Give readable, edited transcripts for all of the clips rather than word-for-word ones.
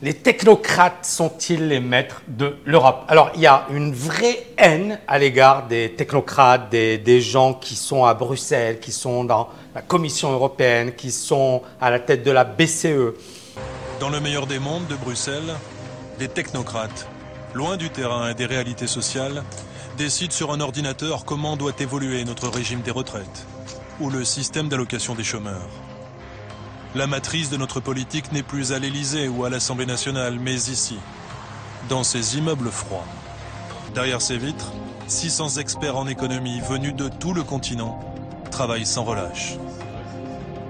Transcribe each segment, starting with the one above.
Les technocrates sont-ils les maîtres de l'Europe? Alors, il y a une vraie haine à l'égard des technocrates, des gens qui sont à Bruxelles, qui sont dans la Commission européenne, qui sont à la tête de la BCE. Dans le meilleur des mondes de Bruxelles, des technocrates, loin du terrain et des réalités sociales, décident sur un ordinateur comment doit évoluer notre régime des retraites ou le système d'allocation des chômeurs. La matrice de notre politique n'est plus à l'Élysée ou à l'Assemblée nationale, mais ici, dans ces immeubles froids. Derrière ces vitres, 600 experts en économie venus de tout le continent travaillent sans relâche.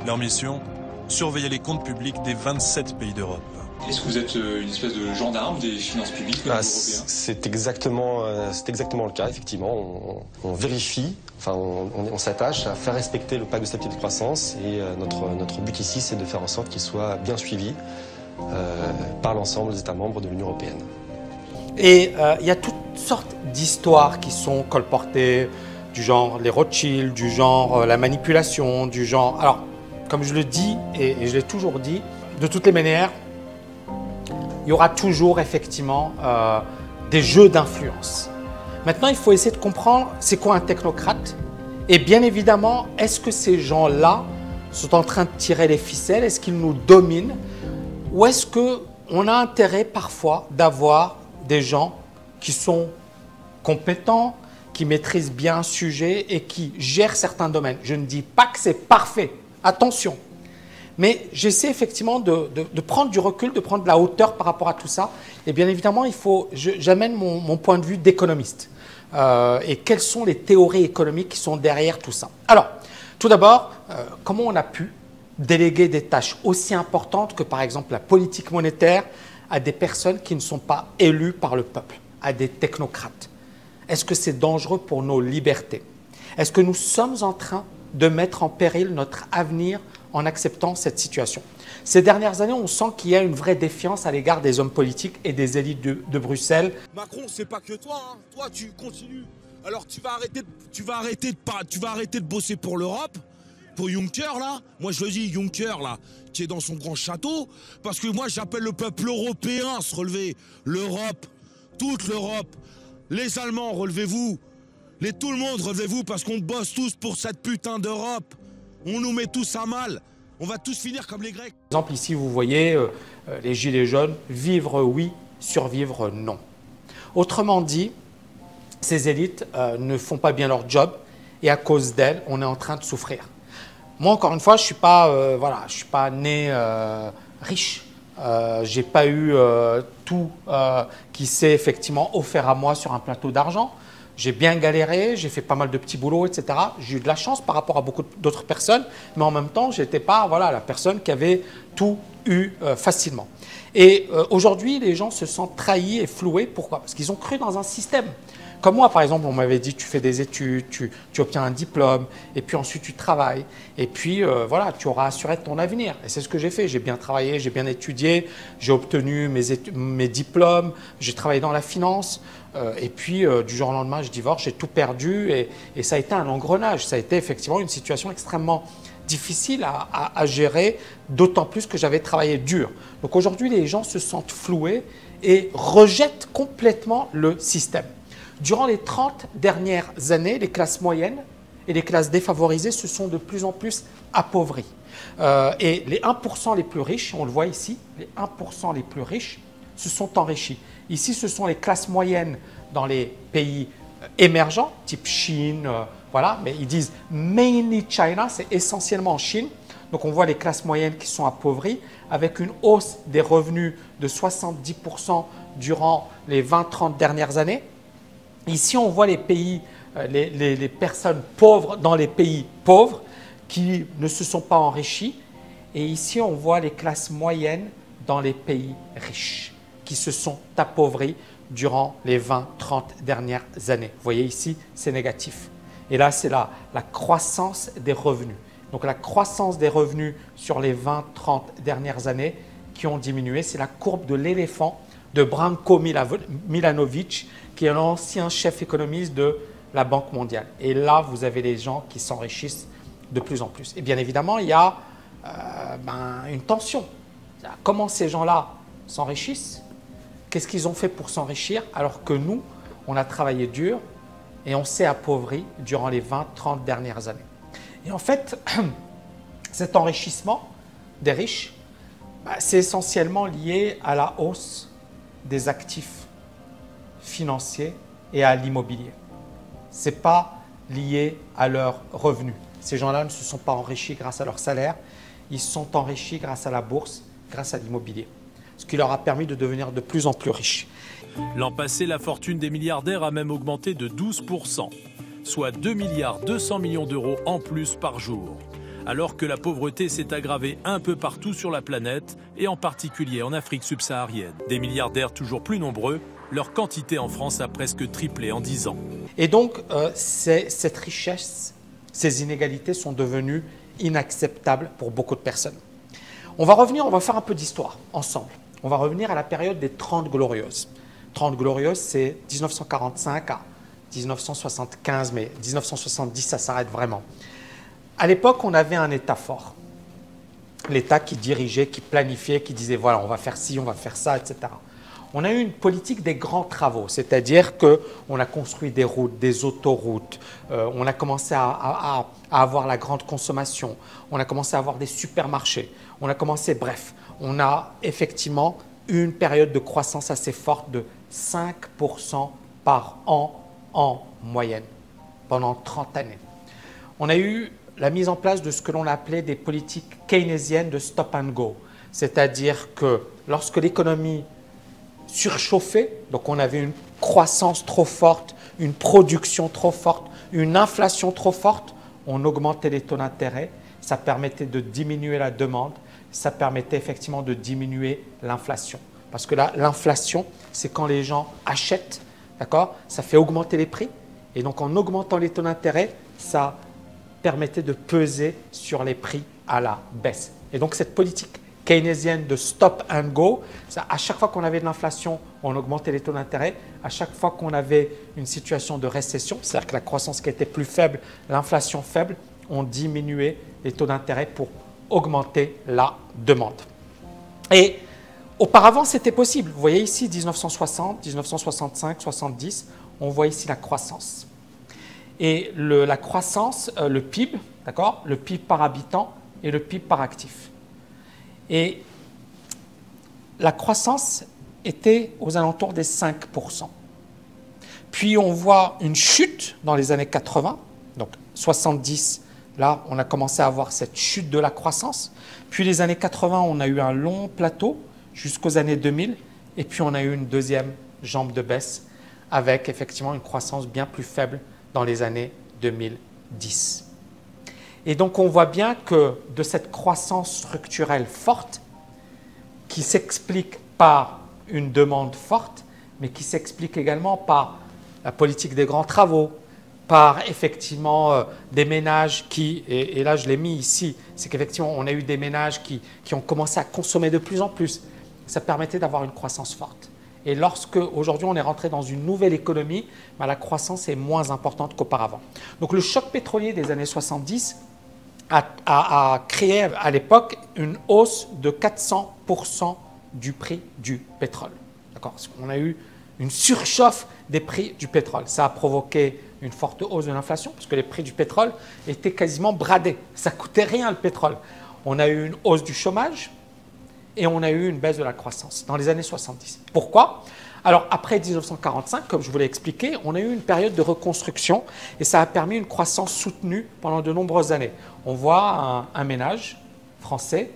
Leur mission, surveiller les comptes publics des 27 pays d'Europe. Est-ce que vous êtes une espèce de gendarme des finances publiques européennes? C'est exactement le cas, effectivement. On vérifie, on s'attache à faire respecter le pacte de stabilité et de croissance et notre but ici, c'est de faire en sorte qu'il soit bien suivi par l'ensemble des États membres de l'Union européenne. Et il y a toutes sortes d'histoires qui sont colportées, du genre les Rothschild, du genre la manipulation, du genre... Alors, comme je le dis et je l'ai toujours dit, de toutes les manières, il y aura toujours effectivement des jeux d'influence. Maintenant, il faut essayer de comprendre c'est quoi un technocrate et bien évidemment, est-ce que ces gens-là sont en train de tirer les ficelles, est-ce qu'ils nous dominent ou est-ce qu'on a intérêt parfois d'avoir des gens qui sont compétents, qui maîtrisent bien un sujet et qui gèrent certains domaines. Je ne dis pas que c'est parfait, attention. Mais j'essaie effectivement de prendre du recul, de prendre de la hauteur par rapport à tout ça. Et bien évidemment, j'amène mon point de vue d'économiste. Et quelles sont les théories économiques qui sont derrière tout ça? Alors, tout d'abord, comment on a pu déléguer des tâches aussi importantes que par exemple la politique monétaire à des personnes qui ne sont pas élues par le peuple, à des technocrates? Est-ce que c'est dangereux pour nos libertés? Est-ce que nous sommes en train de mettre en péril notre avenir en acceptant cette situation? Ces dernières années, on sent qu'il y a une vraie défiance à l'égard des hommes politiques et des élites de Bruxelles. Macron, c'est pas que toi, hein. Toi, tu continues. Alors, tu vas arrêter de bosser pour l'Europe, pour Juncker, là. Moi, je le dis, Juncker, là, qui est dans son grand château, parce que moi, j'appelle le peuple européen à se relever. L'Europe, toute l'Europe. Les Allemands, relevez-vous. Tout le monde, relevez-vous, parce qu'on bosse tous pour cette putain d'Europe. On nous met tous à mal. On va tous finir comme les Grecs. Par exemple, ici, vous voyez les gilets jaunes, vivre oui, survivre non. Autrement dit, ces élites ne font pas bien leur job et à cause d'elles, on est en train de souffrir. Moi, encore une fois, je ne suis pas né riche. Je n'ai pas eu tout qui s'est effectivement offert à moi sur un plateau d'argent. J'ai bien galéré, j'ai fait pas mal de petits boulots, etc. J'ai eu de la chance par rapport à beaucoup d'autres personnes, mais en même temps, je n'étais pas la personne qui avait tout eu facilement. Et aujourd'hui, les gens se sentent trahis et floués. Pourquoi? Parce qu'ils ont cru dans un système. Comme moi, par exemple, on m'avait dit, tu fais des études, tu obtiens un diplôme, et puis ensuite tu travailles, et puis tu auras assuré ton avenir. Et c'est ce que j'ai fait. J'ai bien travaillé, j'ai bien étudié, j'ai obtenu mes diplômes, j'ai travaillé dans la finance, et puis du jour au lendemain, je divorce, j'ai tout perdu, et ça a été un engrenage. Ça a été effectivement une situation extrêmement difficile à gérer, d'autant plus que j'avais travaillé dur. Donc aujourd'hui, les gens se sentent floués et rejettent complètement le système. Durant les 30 dernières années, les classes moyennes et les classes défavorisées se sont de plus en plus appauvries. Et les 1% les plus riches, on le voit ici, les 1% les plus riches se sont enrichis. Ici, ce sont les classes moyennes dans les pays émergents, type Chine, mais ils disent « mainly China », c'est essentiellement en Chine. Donc on voit les classes moyennes qui sont appauvries avec une hausse des revenus de 70% durant les 20-30 dernières années. Ici, on voit les pays, les personnes pauvres dans les pays pauvres qui ne se sont pas enrichis. Et ici, on voit les classes moyennes dans les pays riches qui se sont appauvris durant les 20-30 dernières années. Vous voyez ici, c'est négatif. Et là, c'est la croissance des revenus. Donc la croissance des revenus sur les 20-30 dernières années qui ont diminué, c'est la courbe de l'éléphant de Branko Milanovic, qui est l'ancien chef économiste de la Banque mondiale. Et là, vous avez les gens qui s'enrichissent de plus en plus. Et bien évidemment, il y a une tension. Comment ces gens-là s'enrichissent. Qu'est-ce qu'ils ont fait pour s'enrichir alors que nous, on a travaillé dur et on s'est appauvri durant les 20-30 dernières années. Et en fait, cet enrichissement des riches, c'est essentiellement lié à la hausse des actifs financiers et à l'immobilier. Ce n'est pas lié à leurs revenus. Ces gens-là ne se sont pas enrichis grâce à leur salaire, ils se sont enrichis grâce à la bourse, grâce à l'immobilier, ce qui leur a permis de devenir de plus en plus riches. L'an passé, la fortune des milliardaires a même augmenté de 12%, soit 2,2 milliards d'euros en plus par jour. Alors que la pauvreté s'est aggravée un peu partout sur la planète, et en particulier en Afrique subsaharienne. Des milliardaires toujours plus nombreux, leur quantité en France a presque triplé en 10 ans. Et donc, cette richesse, ces inégalités sont devenues inacceptables pour beaucoup de personnes. On va faire un peu d'histoire ensemble. On va revenir à la période des 30 Glorieuses. 30 Glorieuses, c'est 1945 à 1975, mais 1970, ça s'arrête vraiment. À l'époque, on avait un État fort. L'État qui dirigeait, qui planifiait, qui disait voilà, on va faire ci, on va faire ça, etc. On a eu une politique des grands travaux, c'est-à-dire qu'on a construit des routes, des autoroutes, on a commencé à avoir la grande consommation, on a commencé à avoir des supermarchés, on a commencé, bref, on a effectivement eu une période de croissance assez forte de 5% par an en moyenne, pendant 30 années. On a eu la mise en place de ce que l'on appelait des politiques keynésiennes de stop and go, c'est-à-dire que lorsque l'économie surchauffée, donc on avait une croissance trop forte, une production trop forte, une inflation trop forte, on augmentait les taux d'intérêt, ça permettait de diminuer la demande, ça permettait effectivement de diminuer l'inflation. Parce que là, l'inflation, c'est quand les gens achètent, d'accord? Ça fait augmenter les prix, et donc en augmentant les taux d'intérêt, ça permettait de peser sur les prix à la baisse. Et donc cette politique keynésienne de stop and go, à chaque fois qu'on avait de l'inflation, on augmentait les taux d'intérêt. À chaque fois qu'on avait une situation de récession, c'est-à-dire que la croissance qui était plus faible, l'inflation faible, on diminuait les taux d'intérêt pour augmenter la demande. Et auparavant, c'était possible. Vous voyez ici 1960, 1965, 70, on voit ici la croissance. Et la croissance, le PIB, d'accord, le PIB par habitant et le PIB par actif. Et la croissance était aux alentours des 5%. Puis on voit une chute dans les années 80, donc 70, là on a commencé à avoir cette chute de la croissance. Puis les années 80, on a eu un long plateau jusqu'aux années 2000, et puis on a eu une deuxième jambe de baisse avec effectivement une croissance bien plus faible dans les années 2010. Et donc on voit bien que de cette croissance structurelle forte, qui s'explique par une demande forte, mais qui s'explique également par la politique des grands travaux, par effectivement des ménages qui, et là je l'ai mis ici, c'est qu'effectivement on a eu des ménages qui ont commencé à consommer de plus en plus. Ça permettait d'avoir une croissance forte. Et lorsque aujourd'hui on est rentré dans une nouvelle économie, la croissance est moins importante qu'auparavant. Donc le choc pétrolier des années 70 a créé à l'époque une hausse de 400% du prix du pétrole. D'accord ? On a eu une surchauffe des prix du pétrole. Ça a provoqué une forte hausse de l'inflation parce que les prix du pétrole étaient quasiment bradés. Ça ne coûtait rien le pétrole. On a eu une hausse du chômage et on a eu une baisse de la croissance dans les années 70. Pourquoi ? Alors après 1945, comme je vous l'ai expliqué, on a eu une période de reconstruction et ça a permis une croissance soutenue pendant de nombreuses années. On voit un ménage français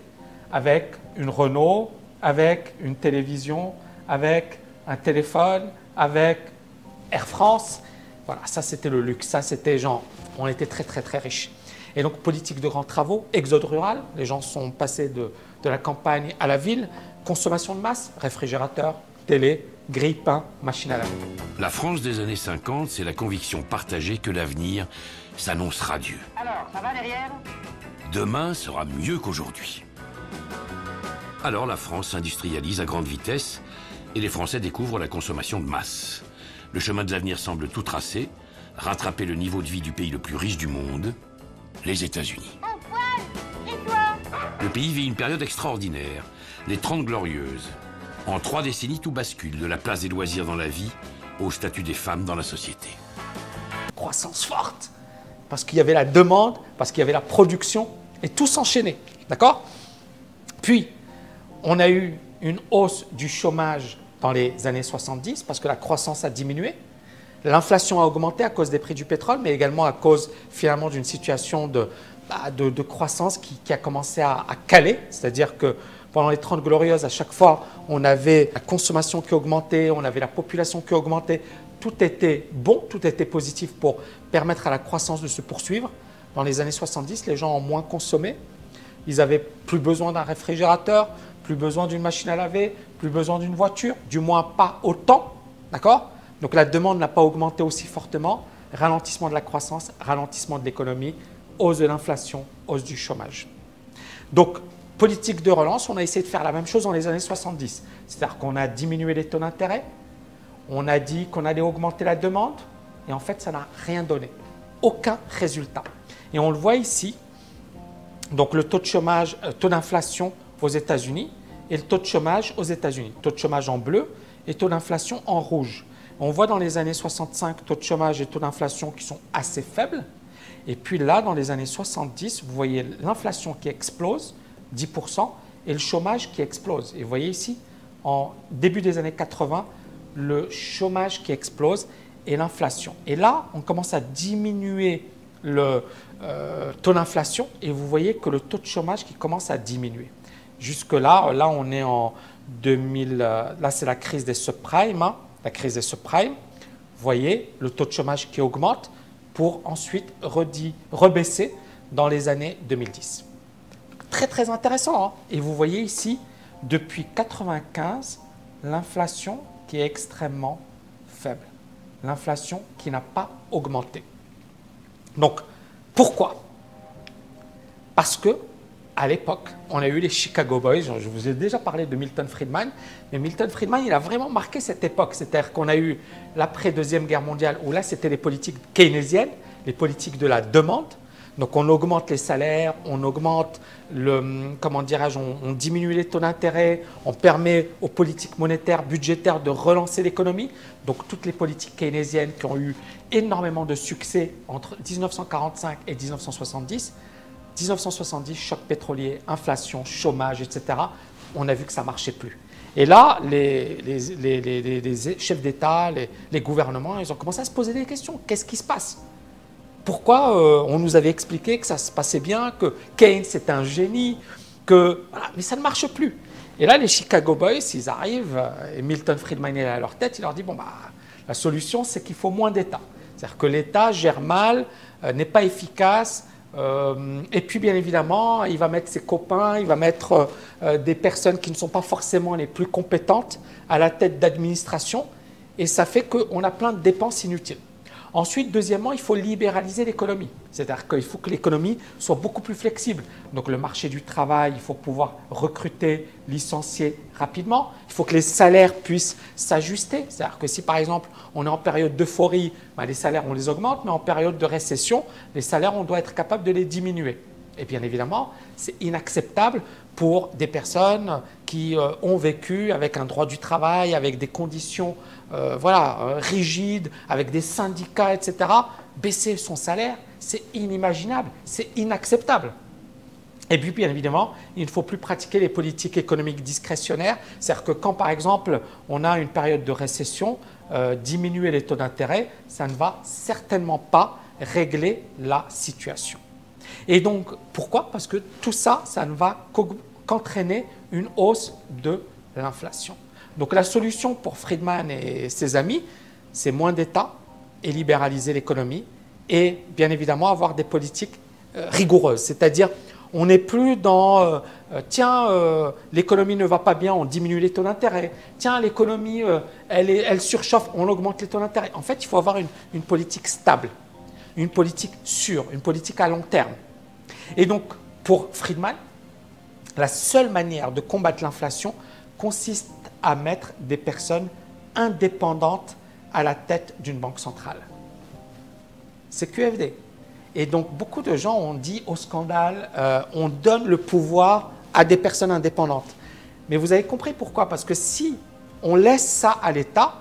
avec une Renault, avec une télévision, avec un téléphone, avec Air France. Voilà, ça c'était le luxe, ça c'était genre, on était très très très riches. Et donc politique de grands travaux, exode rural, les gens sont passés de la campagne à la ville, consommation de masse, réfrigérateur, télé, grille-pain, machine à laver. La France des années 50, c'est la conviction partagée que l'avenir s'annonce radieux. Alors, ça va derrière ? Demain sera mieux qu'aujourd'hui. Alors la France s'industrialise à grande vitesse et les Français découvrent la consommation de masse. Le chemin de l'avenir semble tout tracé, rattraper le niveau de vie du pays le plus riche du monde, les États-Unis. Antoine ! Et toi ? Le pays vit une période extraordinaire, les 30 Glorieuses. En 3 décennies, tout bascule, de la place des loisirs dans la vie au statut des femmes dans la société. Croissance forte, parce qu'il y avait la demande, parce qu'il y avait la production, et tout s'enchaînait, d'accord? Puis, on a eu une hausse du chômage dans les années 70, parce que la croissance a diminué. L'inflation a augmenté à cause des prix du pétrole, mais également à cause finalement d'une situation de croissance qui a commencé à caler, c'est-à-dire que pendant les 30 glorieuses, à chaque fois, on avait la consommation qui augmentait, on avait la population qui augmentait. Tout était bon, tout était positif pour permettre à la croissance de se poursuivre. Dans les années 70, les gens ont moins consommé. Ils n'avaient plus besoin d'un réfrigérateur, plus besoin d'une machine à laver, plus besoin d'une voiture, du moins pas autant, d'accord? Donc la demande n'a pas augmenté aussi fortement. Ralentissement de la croissance, ralentissement de l'économie, hausse de l'inflation, hausse du chômage. Donc, politique de relance, on a essayé de faire la même chose dans les années 70. C'est-à-dire qu'on a diminué les taux d'intérêt, on a dit qu'on allait augmenter la demande, et en fait, ça n'a rien donné. Aucun résultat. Et on le voit ici, donc le taux de chômage, taux d'inflation aux États-Unis et le taux de chômage aux États-Unis. Taux de chômage en bleu et taux d'inflation en rouge. On voit dans les années 65 taux de chômage et taux d'inflation qui sont assez faibles. Et puis là, dans les années 70, vous voyez l'inflation qui explose, 10%, et le chômage qui explose. Et vous voyez ici, en début des années 80, le chômage qui explose et l'inflation. Et là, on commence à diminuer le taux d'inflation et vous voyez que le taux de chômage qui commence à diminuer. Jusque-là, là, on est en 2000, là, c'est la crise des subprimes, hein, la crise des subprimes. Vous voyez le taux de chômage qui augmente pour ensuite rebaisser dans les années 2010. Très, très intéressant. Hein. Et vous voyez ici, depuis 1995, l'inflation qui est extrêmement faible. L'inflation qui n'a pas augmenté. Donc, pourquoi? Parce que à l'époque, on a eu les Chicago Boys. Je vous ai déjà parlé de Milton Friedman, mais Milton Friedman, il a vraiment marqué cette époque. C'est-à-dire qu'on a eu l'après-deuxième guerre mondiale, où là, c'était les politiques keynésiennes, les politiques de la demande. Donc, on augmente les salaires, on augmente comment dirais-je, on diminue les taux d'intérêt, on permet aux politiques monétaires, budgétaires de relancer l'économie. Donc, toutes les politiques keynésiennes qui ont eu énormément de succès entre 1945 et 1970, 1970, choc pétrolier, inflation, chômage, etc. On a vu que ça ne marchait plus. Et là, les chefs d'État, les gouvernements, ils ont commencé à se poser des questions. Qu'est-ce qui se passe? Pourquoi on nous avait expliqué que ça se passait bien, que Keynes était un génie, que voilà, mais ça ne marche plus. Et là, les Chicago Boys, ils arrivent, et Milton Friedman est à leur tête, il leur dit, bon, bah, la solution, c'est qu'il faut moins d'État. C'est-à-dire que l'État gère mal, n'est pas efficace, et puis, bien évidemment, il va mettre ses copains, il va mettre des personnes qui ne sont pas forcément les plus compétentes à la tête d'administration, et ça fait qu'on a plein de dépenses inutiles. Ensuite, deuxièmement, il faut libéraliser l'économie. C'est-à-dire qu'il faut que l'économie soit beaucoup plus flexible. Donc, le marché du travail, il faut pouvoir recruter, licencier rapidement. Il faut que les salaires puissent s'ajuster. C'est-à-dire que si, par exemple, on est en période d'euphorie, ben, les salaires, on les augmente, mais en période de récession, les salaires, on doit être capable de les diminuer. Et bien évidemment, c'est inacceptable pour des personnes qui ont vécu avec un droit du travail, avec des conditions rigides, avec des syndicats, etc. Baisser son salaire, c'est inimaginable, c'est inacceptable. Et puis, bien évidemment, il ne faut plus pratiquer les politiques économiques discrétionnaires. C'est-à-dire que quand, par exemple, on a une période de récession, diminuer les taux d'intérêt, ça ne va certainement pas régler la situation. Et donc, pourquoi? Parce que tout ça, ça ne va qu'entraîner une hausse de l'inflation. Donc, la solution pour Friedman et ses amis, c'est moins d'État et libéraliser l'économie et, bien évidemment, avoir des politiques rigoureuses. C'est-à-dire, on n'est plus dans l'économie ne va pas bien, on diminue les taux d'intérêt. Tiens, l'économie, elle surchauffe, on augmente les taux d'intérêt. En fait, il faut avoir une politique stable, une politique sûre, une politique à long terme. Et donc, pour Friedman, la seule manière de combattre l'inflation consiste à mettre des personnes indépendantes à la tête d'une banque centrale. C'est QFD. Et donc, beaucoup de gens ont dit au scandale, on donne le pouvoir à des personnes indépendantes. Mais vous avez compris pourquoi? Parce que si on laisse ça à l'État,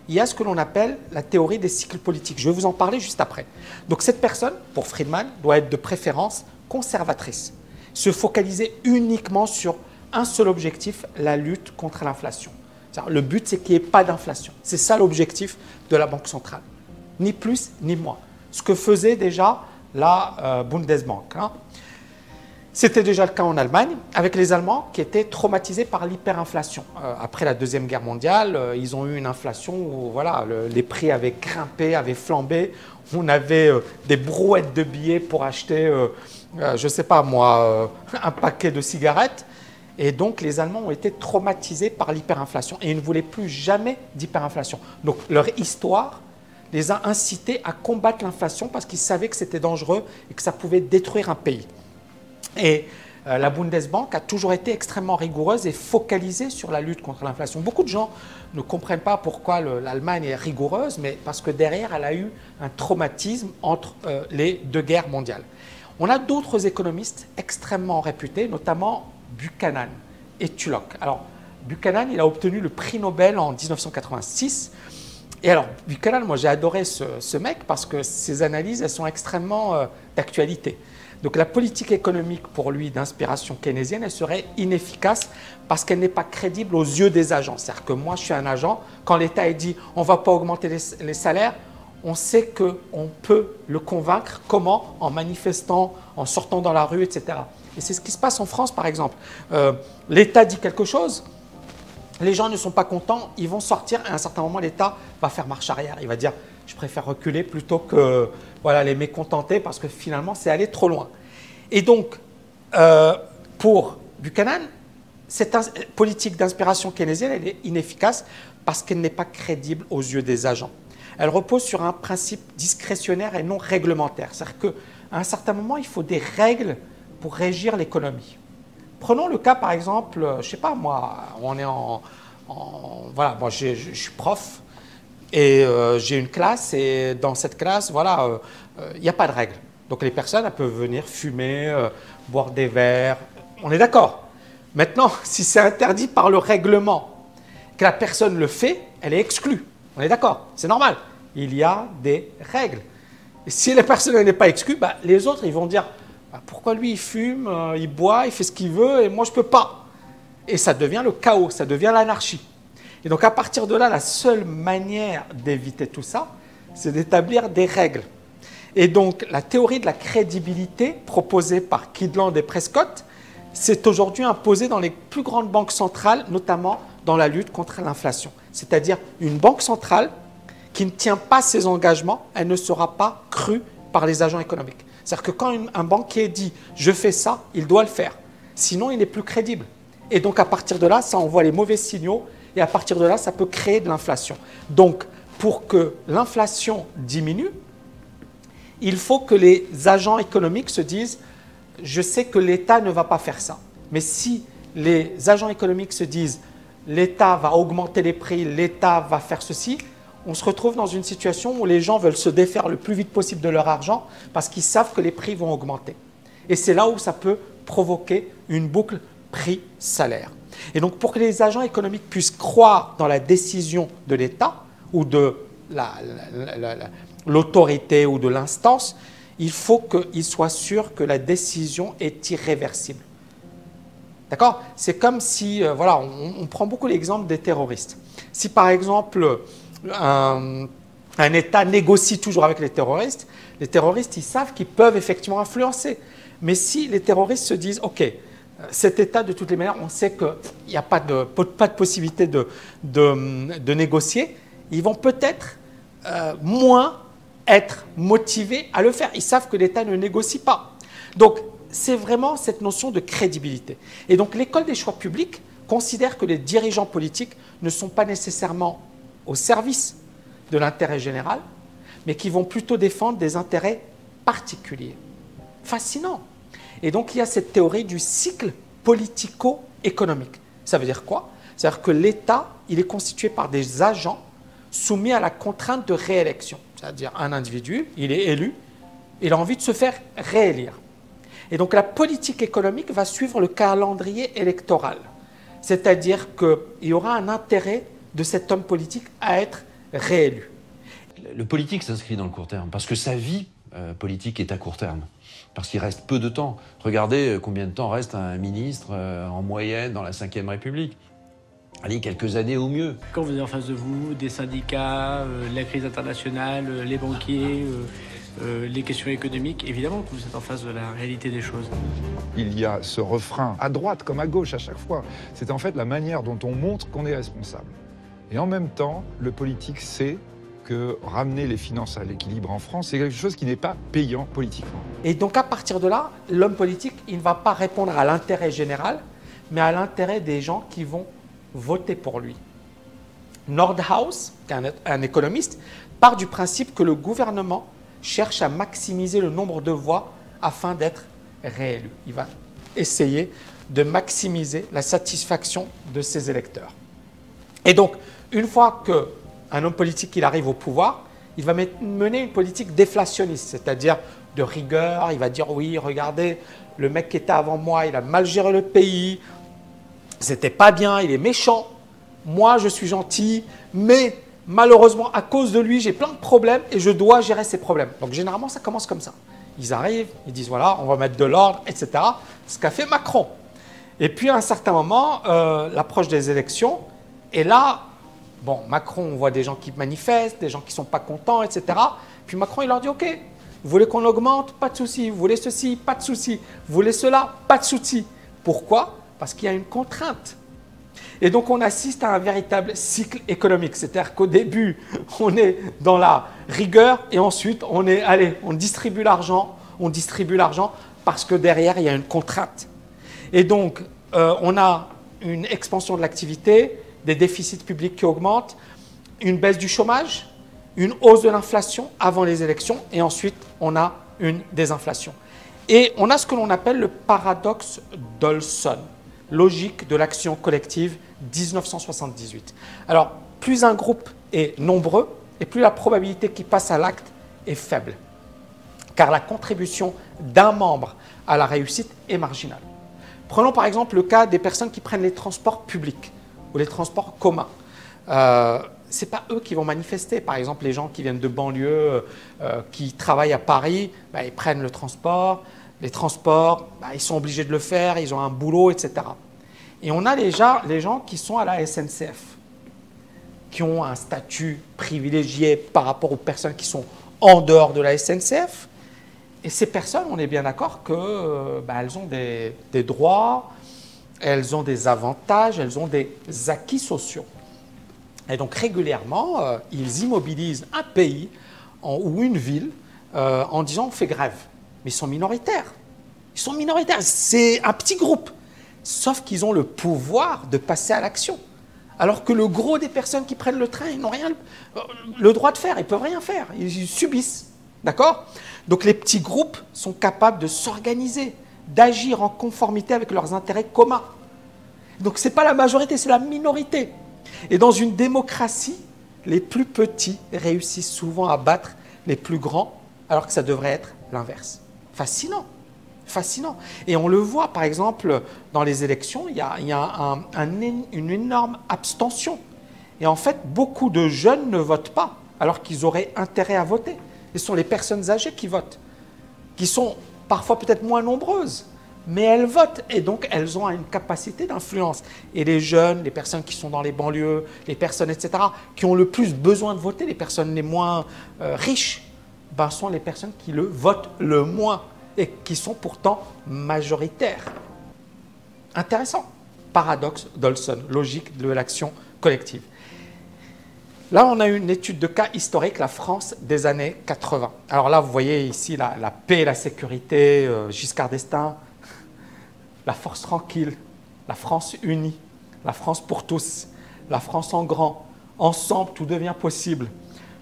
il y a ce que l'on appelle la théorie des cycles politiques. Je vais vous en parler juste après. Donc cette personne, pour Friedman, doit être de préférence conservatrice. Se focaliser uniquement sur un seul objectif, la lutte contre l'inflation. Le but, c'est qu'il n'y ait pas d'inflation. C'est ça l'objectif de la Banque centrale. Ni plus, ni moins. Ce que faisait déjà la Bundesbank. C'était déjà le cas en Allemagne, avec les Allemands qui étaient traumatisés par l'hyperinflation. Après la Deuxième Guerre mondiale, ils ont eu une inflation où voilà, les prix avaient grimpé, avaient flambé. On avait des brouettes de billets pour acheter, je ne sais pas moi, un paquet de cigarettes. Et donc les Allemands ont été traumatisés par l'hyperinflation et ils ne voulaient plus jamais d'hyperinflation. Donc leur histoire les a incités à combattre l'inflation parce qu'ils savaient que c'était dangereux et que ça pouvait détruire un pays. Et la Bundesbank a toujours été extrêmement rigoureuse et focalisée sur la lutte contre l'inflation. Beaucoup de gens ne comprennent pas pourquoi l'Allemagne est rigoureuse, mais parce que derrière, elle a eu un traumatisme entre les deux guerres mondiales. On a d'autres économistes extrêmement réputés, notamment Buchanan et Tulloch. Alors, Buchanan, il a obtenu le prix Nobel en 1986. Et alors, Buchanan, moi j'ai adoré ce mec parce que ses analyses, elles sont extrêmement d'actualité. Donc la politique économique pour lui d'inspiration keynésienne, elle serait inefficace parce qu'elle n'est pas crédible aux yeux des agents. C'est-à-dire que moi je suis un agent, quand l'État a dit on ne va pas augmenter les salaires, on sait qu'on peut le convaincre. Comment? En manifestant, en sortant dans la rue, etc. Et c'est ce qui se passe en France par exemple. L'État dit quelque chose, les gens ne sont pas contents, ils vont sortir et à un certain moment l'État va faire marche arrière. Il va dire je préfère reculer plutôt que voilà, les mécontenter parce que finalement c'est aller trop loin. Et donc pour Buchanan, cette politique d'inspiration keynésienne elle est inefficace parce qu'elle n'est pas crédible aux yeux des agents. Elle repose sur un principe discrétionnaire et non réglementaire. C'est-à-dire qu'à un certain moment il faut des règles pour régir l'économie. Prenons le cas par exemple, je ne sais pas moi, on est voilà, moi je suis prof. Et j'ai une classe et dans cette classe, voilà, il n'y a pas de règles. Donc les personnes elles peuvent venir fumer, boire des verres. On est d'accord. Maintenant, si c'est interdit par le règlement, que la personne le fait, elle est exclue. On est d'accord. C'est normal. Il y a des règles. Et si la personne n'est pas exclue, bah, les autres ils vont dire bah, pourquoi lui il fume, il boit, il fait ce qu'il veut et moi je ne peux pas. Et ça devient le chaos, ça devient l'anarchie. Et donc à partir de là, la seule manière d'éviter tout ça, c'est d'établir des règles. Et donc la théorie de la crédibilité proposée par Kydland et Prescott, c'est aujourd'hui imposée dans les plus grandes banques centrales, notamment dans la lutte contre l'inflation. C'est-à-dire une banque centrale qui ne tient pas ses engagements, elle ne sera pas crue par les agents économiques. C'est-à-dire que quand un banquier dit « je fais ça », il doit le faire. Sinon, il n'est plus crédible. Et donc à partir de là, ça envoie les mauvais signaux. Et à partir de là, ça peut créer de l'inflation. Donc, pour que l'inflation diminue, il faut que les agents économiques se disent « je sais que l'État ne va pas faire ça ». Mais si les agents économiques se disent « l'État va augmenter les prix, l'État va faire ceci », on se retrouve dans une situation où les gens veulent se défaire le plus vite possible de leur argent parce qu'ils savent que les prix vont augmenter. Et c'est là où ça peut provoquer une boucle prix-salaire. Et donc, pour que les agents économiques puissent croire dans la décision de l'État ou de l'autorité ou de l'instance, il faut qu'ils soient sûrs que la décision est irréversible. D'accord? C'est comme si, voilà, on prend beaucoup l'exemple des terroristes. Si par exemple, un État négocie toujours avec les terroristes, ils savent qu'ils peuvent effectivement influencer. Mais si les terroristes se disent, OK, cet État, de toutes les manières, on sait qu'il n'y a pas de possibilité de négocier. Ils vont peut-être moins être motivés à le faire. Ils savent que l'État ne négocie pas. Donc, c'est vraiment cette notion de crédibilité. Et donc, l'école des choix publics considère que les dirigeants politiques ne sont pas nécessairement au service de l'intérêt général, mais qui vont plutôt défendre des intérêts particuliers. Fascinant. Et donc, il y a cette théorie du cycle politico-économique. Ça veut dire quoi? C'est-à-dire que l'État, il est constitué par des agents soumis à la contrainte de réélection. C'est-à-dire un individu, il est élu, il a envie de se faire réélire. Et donc, la politique économique va suivre le calendrier électoral. C'est-à-dire qu'il y aura un intérêt de cet homme politique à être réélu. Le politique s'inscrit dans le court terme, parce que sa vie politique est à court terme. Parce qu'il reste peu de temps. Regardez combien de temps reste un ministre en moyenne dans la Ve République. Allez, quelques années au mieux. Quand vous avez en face de vous des syndicats, la crise internationale, les banquiers, les questions économiques, évidemment que vous êtes en face de la réalité des choses. Il y a ce refrain, à droite comme à gauche à chaque fois. C'est en fait la manière dont on montre qu'on est responsable. Et en même temps, le politique sait que ramener les finances à l'équilibre en France, c'est quelque chose qui n'est pas payant politiquement. Et donc à partir de là, l'homme politique, il ne va pas répondre à l'intérêt général, mais à l'intérêt des gens qui vont voter pour lui. Nordhaus, qui est un économiste, part du principe que le gouvernement cherche à maximiser le nombre de voix afin d'être réélu. Il va essayer de maximiser la satisfaction de ses électeurs. Et donc, une fois qu'un homme politique il arrive au pouvoir, il va mener une politique déflationniste, c'est-à-dire de rigueur. Il va dire oui, regardez, le mec qui était avant moi, il a mal géré le pays, c'était pas bien, il est méchant. Moi, je suis gentil, mais malheureusement, à cause de lui, j'ai plein de problèmes et je dois gérer ces problèmes. Donc, généralement, ça commence comme ça. Ils arrivent, ils disent voilà, on va mettre de l'ordre, etc. Ce qu'a fait Macron. Et puis, à un certain moment, l'approche des élections, et là, bon, Macron, on voit des gens qui manifestent, des gens qui ne sont pas contents, etc. Puis Macron, il leur dit ok, vous voulez qu'on augmente? Pas de souci. Vous voulez ceci? Pas de souci. Vous voulez cela? Pas de souci. Pourquoi? Parce qu'il y a une contrainte. Et donc, on assiste à un véritable cycle économique. C'est-à-dire qu'au début, on est dans la rigueur et ensuite, on distribue l'argent parce que derrière, il y a une contrainte. Et donc, on a une expansion de l'activité, des déficits publics qui augmentent, une baisse du chômage, une hausse de l'inflation avant les élections et ensuite, on a une désinflation. Et on a ce que l'on appelle le paradoxe d'Olson, logique de l'action collective 1978. Alors, plus un groupe est nombreux et plus la probabilité qu'il passe à l'acte est faible. Car la contribution d'un membre à la réussite est marginale. Prenons par exemple le cas des personnes qui prennent les transports publics ou les transports communs. Ce n'est pas eux qui vont manifester. Par exemple, les gens qui viennent de banlieue, qui travaillent à Paris, ils prennent le transport. Les transports, ils sont obligés de le faire, ils ont un boulot, etc. Et on a déjà les gens qui sont à la SNCF, qui ont un statut privilégié par rapport aux personnes qui sont en dehors de la SNCF. Et ces personnes, on est bien d'accord qu'elles ont des droits, elles ont des avantages, elles ont des acquis sociaux. Et donc régulièrement, ils immobilisent un pays ou une ville en disant on fait grève. Mais ils sont minoritaires. Ils sont minoritaires. C'est un petit groupe. Sauf qu'ils ont le pouvoir de passer à l'action. Alors que le gros des personnes qui prennent le train, ils n'ont rien le droit de faire. Ils ne peuvent rien faire. Ils subissent. D'accord? Donc les petits groupes sont capables de s'organiser, d'agir en conformité avec leurs intérêts communs. Donc ce n'est pas la majorité, c'est la minorité. Et dans une démocratie, les plus petits réussissent souvent à battre les plus grands, alors que ça devrait être l'inverse. Fascinant, fascinant. Et on le voit, par exemple, dans les élections, il y a une énorme abstention. Et en fait, beaucoup de jeunes ne votent pas, alors qu'ils auraient intérêt à voter. Ce sont les personnes âgées qui votent, qui sont parfois peut-être moins nombreuses, mais elles votent et donc elles ont une capacité d'influence. Et les jeunes, les personnes qui sont dans les banlieues, les personnes, etc., qui ont le plus besoin de voter, les personnes les moins riches, sont les personnes qui le votent le moins et qui sont pourtant majoritaires. Intéressant. Paradoxe d'Olson, logique de l'action collective. Là, on a une étude de cas historique, la France des années 80. Alors là, vous voyez ici la paix, la sécurité, Giscard d'Estaing, la force tranquille, la France unie, la France pour tous, la France en grand. Ensemble, tout devient possible.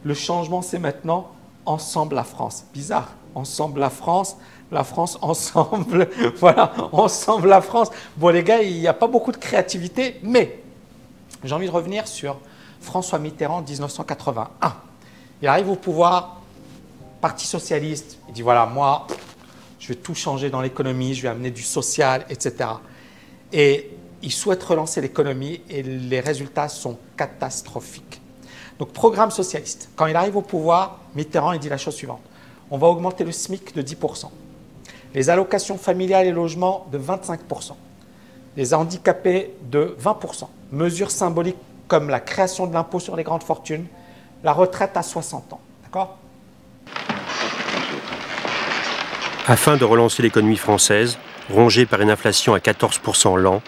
Le changement, c'est maintenant. Ensemble la France. Bizarre. Ensemble la France ensemble. Voilà, ensemble la France. Bon les gars, il n'y a pas beaucoup de créativité, mais j'ai envie de revenir sur François Mitterrand 1981. Il arrive au pouvoir, Parti socialiste. Il dit voilà, moi, je vais tout changer dans l'économie, je vais amener du social, etc. Et ils souhaitent relancer l'économie et les résultats sont catastrophiques. Donc, programme socialiste. Quand il arrive au pouvoir, Mitterrand il dit la chose suivante. On va augmenter le SMIC de 10%, les allocations familiales et logements de 25%, les handicapés de 20%, mesures symboliques comme la création de l'impôt sur les grandes fortunes, la retraite à 60 ans. D'accord ? Afin de relancer l'économie française, rongée par une inflation à 14% l'an,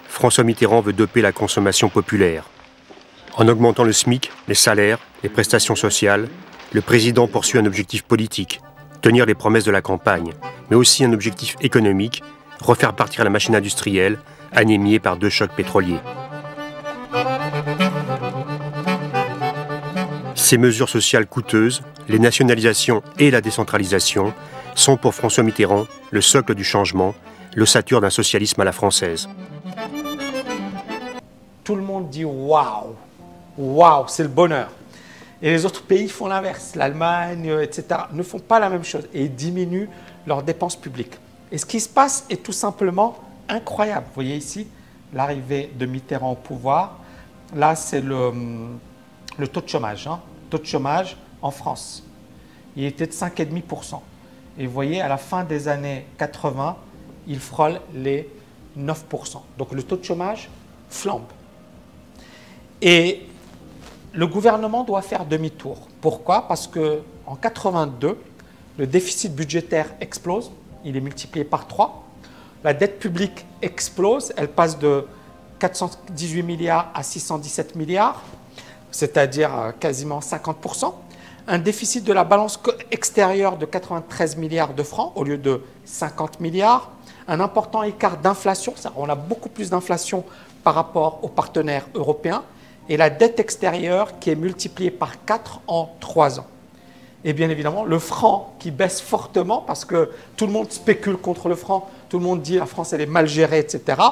François Mitterrand veut doper la consommation populaire. En augmentant le SMIC, les salaires, les prestations sociales, le président poursuit un objectif politique, tenir les promesses de la campagne, mais aussi un objectif économique, refaire partir la machine industrielle, anémiée par 2 chocs pétroliers. Ces mesures sociales coûteuses, les nationalisations et la décentralisation, sont pour François Mitterrand le socle du changement, l'ossature d'un socialisme à la française. Tout le monde dit « waouh ». Waouh, c'est le bonheur. Et les autres pays font l'inverse. L'Allemagne, etc., ne font pas la même chose et diminuent leurs dépenses publiques. Et ce qui se passe est tout simplement incroyable. Vous voyez ici l'arrivée de Mitterrand au pouvoir. Là, c'est le taux de chômage. Taux de chômage en France. Il était de 5,5%. Et vous voyez, à la fin des années 80, il frôle les 9%. Donc le taux de chômage flambe. Et le gouvernement doit faire demi-tour. Pourquoi? Parce qu'en 82, le déficit budgétaire explose, il est multiplié par 3. La dette publique explose, elle passe de 418 milliards à 617 milliards, c'est-à-dire quasiment 50%. Un déficit de la balance extérieure de 93 milliards de francs au lieu de 50 milliards. Un important écart d'inflation, on a beaucoup plus d'inflation par rapport aux partenaires européens. Et la dette extérieure qui est multipliée par 4 en 3 ans. Et bien évidemment, le franc qui baisse fortement parce que tout le monde spécule contre le franc, tout le monde dit la France elle est mal gérée, etc.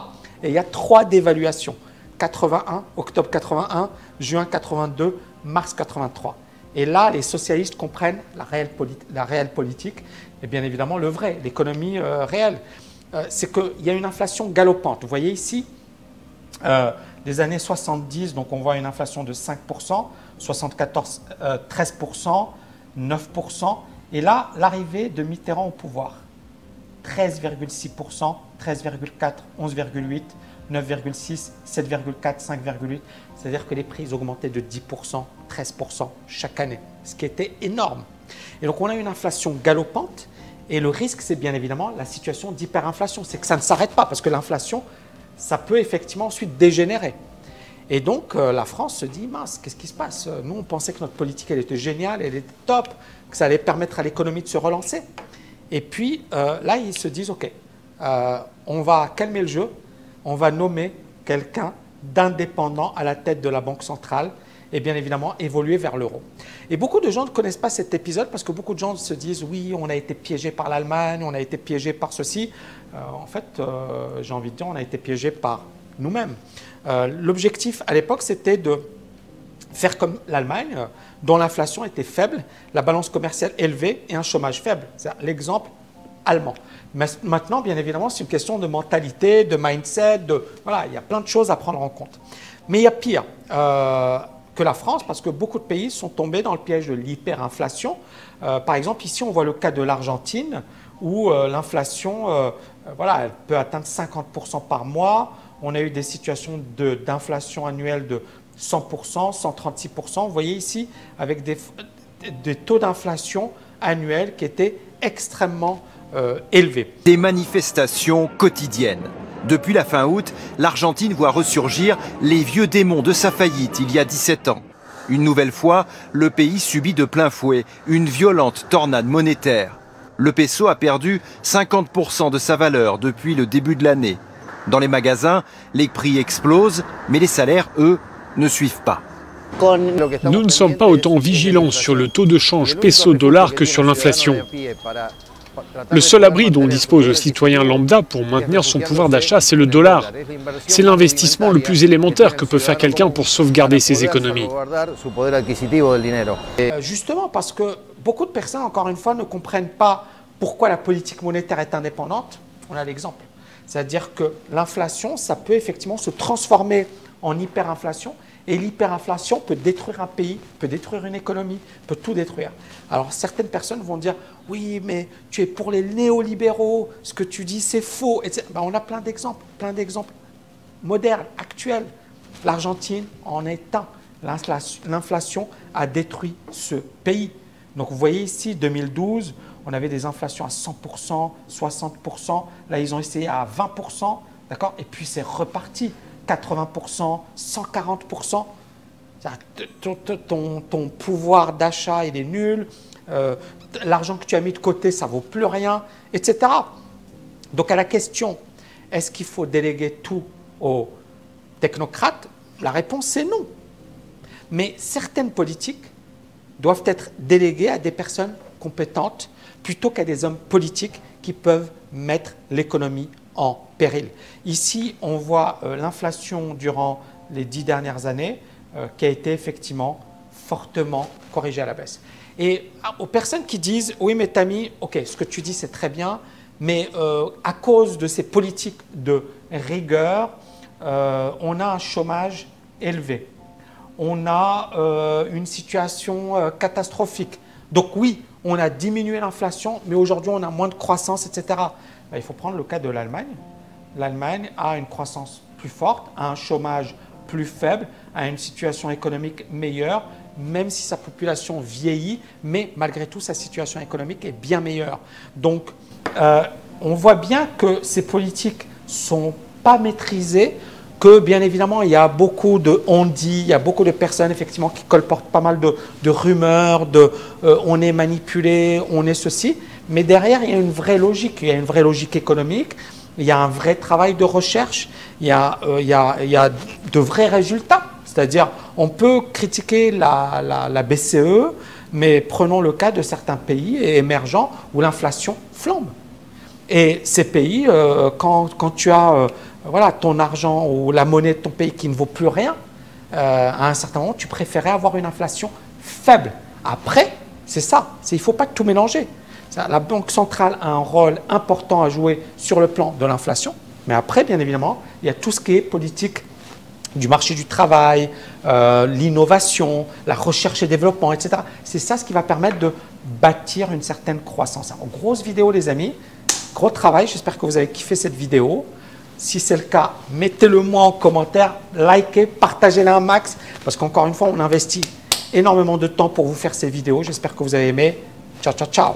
Et il y a 3 dévaluations. 81, octobre 81, juin 82, mars 83. Et là, les socialistes comprennent la réelle politique et bien évidemment le vrai, l'économie réelle. C'est qu'il y a une inflation galopante. Vous voyez ici, des années 70, donc on voit une inflation de 5%, 74, 13%, 9%. Et là, l'arrivée de Mitterrand au pouvoir, 13,6%, 13,4%, 11,8%, 9,6%, 7,4%, 5,8%. C'est-à-dire que les prix augmentaient de 10%, 13% chaque année, ce qui était énorme. Et donc on a une inflation galopante et le risque, c'est bien évidemment la situation d'hyperinflation. C'est que ça ne s'arrête pas parce que l'inflation, ça peut effectivement ensuite dégénérer. Et donc, la France se dit, mince, qu'est-ce qui se passe? Nous, on pensait que notre politique, elle était géniale, elle était top, que ça allait permettre à l'économie de se relancer. Et puis, là, ils se disent, OK, on va calmer le jeu, on va nommer quelqu'un d'indépendant à la tête de la Banque centrale et bien évidemment évoluer vers l'euro. Et beaucoup de gens ne connaissent pas cet épisode parce que beaucoup de gens se disent oui, on a été piégé par l'Allemagne, on a été piégé par ceci. En fait, j'ai envie de dire, on a été piégé par nous-mêmes. L'objectif à l'époque, c'était de faire comme l'Allemagne, dont l'inflation était faible, la balance commerciale élevée et un chômage faible. C'est l'exemple allemand. Mais maintenant, bien évidemment, c'est une question de mentalité, de mindset, voilà, il y a plein de choses à prendre en compte. Mais il y a pire que la France, parce que beaucoup de pays sont tombés dans le piège de l'hyperinflation. Par exemple, ici, on voit le cas de l'Argentine, où l'inflation, voilà, elle peut atteindre 50% par mois. On a eu des situations d'inflation annuelle de 100%, 136%. Vous voyez ici, avec des taux d'inflation annuels qui étaient extrêmement élevés. Des manifestations quotidiennes. Depuis la fin août, l'Argentine voit ressurgir les vieux démons de sa faillite il y a 17 ans. Une nouvelle fois, le pays subit de plein fouet une violente tornade monétaire. Le peso a perdu 50% de sa valeur depuis le début de l'année. Dans les magasins, les prix explosent, mais les salaires, eux, ne suivent pas. Nous ne sommes pas autant vigilants sur le taux de change peso-dollar que sur l'inflation. Le seul abri dont dispose le citoyen lambda pour maintenir son pouvoir d'achat, c'est le dollar. C'est l'investissement le plus élémentaire que peut faire quelqu'un pour sauvegarder ses économies. Justement parce que beaucoup de personnes, encore une fois, ne comprennent pas pourquoi la politique monétaire est indépendante. On a l'exemple. C'est-à-dire que l'inflation, ça peut effectivement se transformer en hyperinflation. Et l'hyperinflation peut détruire un pays, peut détruire une économie, peut tout détruire. Alors certaines personnes vont dire « Oui, mais tu es pour les néolibéraux, ce que tu dis c'est faux. » Ben, on a plein d'exemples modernes, actuels. L'Argentine en est un. L'inflation a détruit ce pays. Donc vous voyez ici, 2012, on avait des inflations à 100%, 60%. Là, ils ont essayé à 20%, d'accord? Et puis c'est reparti. 80%, 140%. Ton pouvoir d'achat, il est nul. L'argent que tu as mis de côté, ça ne vaut plus rien, etc. Donc à la question, est-ce qu'il faut déléguer tout aux technocrates? La réponse c'est non. Mais certaines politiques doivent être déléguées à des personnes compétentes plutôt qu'à des hommes politiques qui peuvent mettre l'économie en péril. Ici, on voit l'inflation durant les 10 dernières années qui a été effectivement fortement corrigée à la baisse. Et aux personnes qui disent « Oui, mais Tami, ok, ce que tu dis, c'est très bien, mais à cause de ces politiques de rigueur, on a un chômage élevé. On a une situation catastrophique. Donc oui, on a diminué l'inflation, mais aujourd'hui, on a moins de croissance, etc. » Il faut prendre le cas de l'Allemagne. L'Allemagne a une croissance plus forte, a un chômage plus faible, a une situation économique meilleure, même si sa population vieillit, mais malgré tout, sa situation économique est bien meilleure. Donc, on voit bien que ces politiques ne sont pas maîtrisées, que bien évidemment, il y a beaucoup de on-dit, il y a beaucoup de personnes effectivement qui colportent pas mal de rumeurs, on est manipulé, on est ceci. Mais derrière, il y a une vraie logique. Il y a une vraie logique économique, il y a un vrai travail de recherche, il y a de vrais résultats. C'est-à-dire, on peut critiquer la BCE, mais prenons le cas de certains pays émergents où l'inflation flambe. Et ces pays, quand tu as voilà, ton argent ou la monnaie de ton pays qui ne vaut plus rien, à un certain moment, tu préférais avoir une inflation faible. Après, c'est ça, il ne faut pas tout mélanger. La Banque centrale a un rôle important à jouer sur le plan de l'inflation, mais après, bien évidemment, il y a tout ce qui est politique du marché du travail, l'innovation, la recherche et développement, etc. C'est ça ce qui va permettre de bâtir une certaine croissance. En grosse vidéo, les amis, gros travail, j'espère que vous avez kiffé cette vidéo. Si c'est le cas, mettez-le moi en commentaire, likez, partagez-la un max, parce qu'encore une fois, on investit énormément de temps pour vous faire ces vidéos. J'espère que vous avez aimé. Ciao, ciao, ciao.